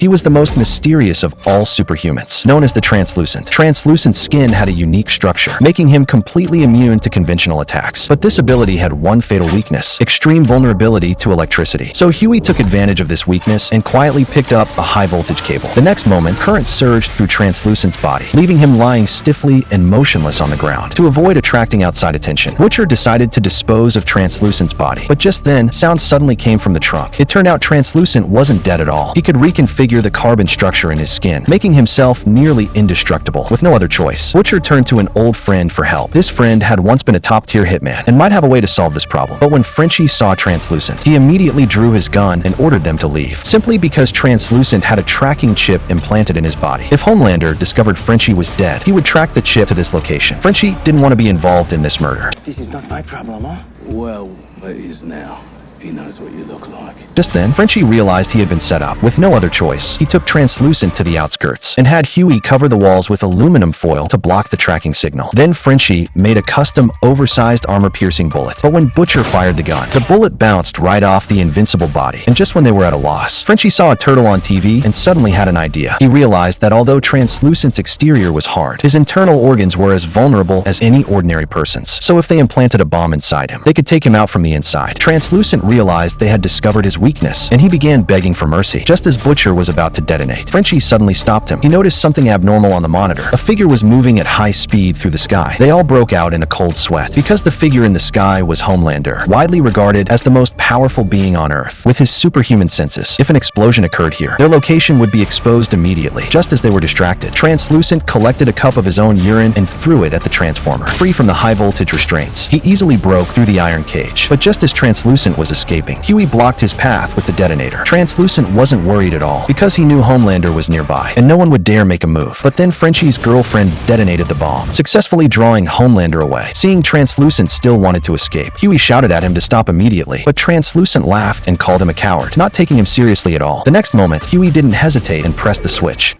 He was the most mysterious of all superhumans, known as the Translucent. Translucent's skin had a unique structure, making him completely immune to conventional attacks. But this ability had one fatal weakness: extreme vulnerability to electricity. So Huey took advantage of this weakness and quietly picked up a high-voltage cable. The next moment, current surged through Translucent's body, leaving him lying stiffly and motionless on the ground. To avoid attracting outside attention, Butcher decided to dispose of Translucent's body. But just then, sound suddenly came from the trunk. It turned out Translucent wasn't dead at all. He could reconfigure the carbon structure in his skin, making himself nearly indestructible. With no other choice, Butcher turned to an old friend for help. This friend had once been a top-tier hitman and might have a way to solve this problem. But when Frenchie saw Translucent, he immediately drew his gun and ordered them to leave, simply because Translucent had a tracking chip implanted in his body. If Homelander discovered Frenchie was dead, he would track the chip to this location. Frenchie didn't want to be involved in this murder. This is not my problem, huh? Well, it is now. He knows what you look like. Just then, Frenchie realized he had been set up. With no other choice, he took Translucent to the outskirts and had Huey cover the walls with aluminum foil to block the tracking signal. Then Frenchie made a custom, oversized armor-piercing bullet. But when Butcher fired the gun, the bullet bounced right off the invincible body. And just when they were at a loss, Frenchie saw a turtle on TV and suddenly had an idea. He realized that although Translucent's exterior was hard, his internal organs were as vulnerable as any ordinary person's. So if they implanted a bomb inside him, they could take him out from the inside. Translucent realized they had discovered his weakness, and he began begging for mercy. Just as Butcher was about to detonate, Frenchie suddenly stopped him. He noticed something abnormal on the monitor. A figure was moving at high speed through the sky. They all broke out in a cold sweat, because the figure in the sky was Homelander, widely regarded as the most powerful being on Earth. With his superhuman senses, if an explosion occurred here, their location would be exposed immediately. Just as they were distracted, Translucent collected a cup of his own urine and threw it at the Transformer. Free from the high-voltage restraints, he easily broke through the iron cage. But just as Translucent was escaping, Huey blocked his path with the detonator. Translucent wasn't worried at all, because he knew Homelander was nearby, and no one would dare make a move. But then Frenchie's girlfriend detonated the bomb, successfully drawing Homelander away. Seeing Translucent still wanted to escape, Huey shouted at him to stop immediately, but Translucent laughed and called him a coward, not taking him seriously at all. The next moment, Huey didn't hesitate and pressed the switch.